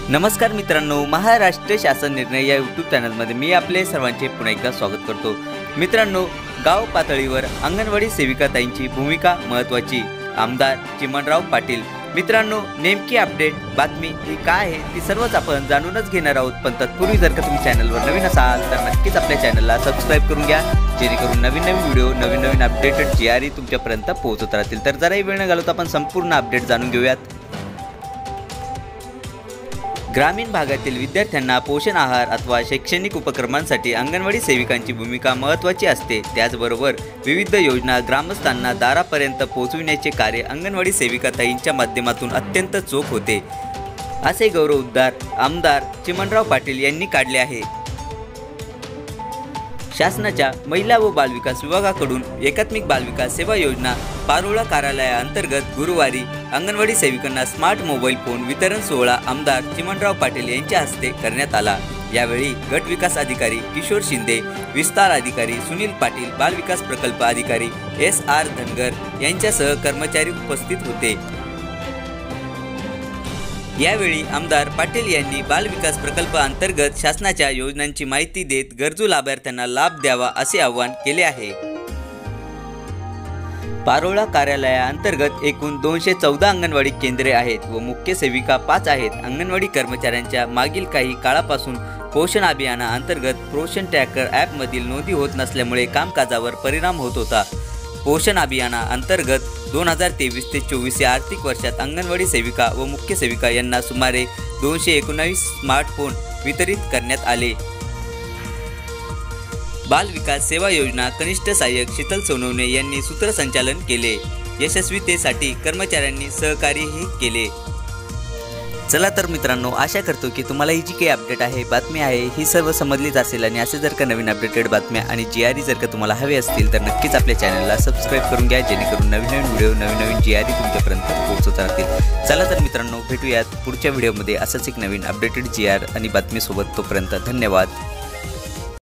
नमस्कार मित्रांनो, महाराष्ट्र शासन निर्णय या यूट्यूब चॅनलमध्ये मी आपले सर्वांचे पुन्हा एकदा स्वागत करतो। मित्रांनो, गाव पातळीवर अंगणवाडी सेविकाताईंची भूमिका महत्त्वाची, आमदार चिमणराव पाटील। मित्रांनो, नेमकी अपडेट बातमी ही काय आहे ती सर्वच आपण जाणूनच घेणार आहोत। पण तत्पूर्वी जर का तुम्ही चॅनलवर नवीन असाल तर नक्कीच आपल्या चॅनलला सबस्क्राइब करून घ्या, जेणेकरून नवीन व्हिडिओ नवीन अपडेटेड GRE तुमच्यापर्यंत पोहोचत राहतील। तर जराही वेळ न घालवता आपण संपूर्ण अपडेट जाणून घेऊयात। ग्रामीण भागातील विद्यार्थ्यांना पोषण आहार अथवा शैक्षणिक उपक्रमांसाठी अंगणवाडी सेविकांची भूमिका महत्त्वाची असते। त्याचबरोबर विविध योजना ग्रामस्थांना दारापर्यंत पोहोचविण्याचे कार्य अंगणवाडी सेविकाताईंच्या माध्यमातून अत्यंत चोख होते, असे गौरव उद्गार आमदार चिमणराव पाटील यांनी काढले आहे। शासनाच्या महिला व बालविकास विभागाकडून एकात्मिक बालविकास सेवा योजना पारोळा कार्यालयाअंतर्गत गुरुवारी अंगणवाडी सेविकांना स्मार्ट मोबाईल फोन वितरण सोहळा आमदार चिमणराव पाटील यांच्या हस्ते करण्यात आला। यावेळी गट विकास अधिकारी किशोर शिंदे, विस्तार अधिकारी सुनील पाटील, बालविकास प्रकल्प अधिकारी SR धनगर यांच्यासह कर्मचारी उपस्थित होते। यावेळी आमदार पाटील यांनी बालविकास प्रकल्प अंतर्गत शासनाच्या योजनांची माहिती देत गरजू लाभार्थ्यांना लाभ द्यावा असे आवाहन केले आहे। पारोळा कार्यालयाअंतर्गत एकूण 214 अंगणवाडी केंद्रे आहेत व मुख्य सेविका 5 आहेत। अंगणवाडी कर्मचाऱ्यांच्या मागील काही काळापासून पोषण अभियानाअंतर्गत पोषण ट्रॅकर ॲपमधील नोंदी होत नसल्यामुळे कामकाजावर परिणाम होत होता। पोषण अभियानाअंतर्गत 2023 ते 24 या आर्थिक वर्षात अंगणवाडी सेविका व मुख्य सेविका यांना सुमारे 219 स्मार्टफोन वितरित करण्यात आले। बाल विकास सेवा योजना कनिष्ठ सहाय्यक शीतल सोनवणे यांनी सूत्रसंचालन केले। यशस्वीतेसाठी कर्मचाऱ्यांनी सहकार्यही केले। चला तर मित्रांनो, आशा करतो की तुम्हाला ही जी काही अपडेट आहे, बातमी आहे, ही सर्व समजलीच असेल आणि असे जर का नवीन अपडेटेड बातम्या आणि GRE जर का तुम्हाला हवे असतील तर नक्कीच आपल्या चॅनलला सबस्क्राइब करून घ्या, जेणेकरून नवीन व्हिडिओ नवीन GRE तुमच्यापर्यंत पोहोचत राहतील। चला तर मित्रांनो, भेटूयात पुढच्या व्हिडिओमध्ये असंच एक नवीन अपडेटेड GRE आणि बातमीसोबत। तोपर्यंत धन्यवाद।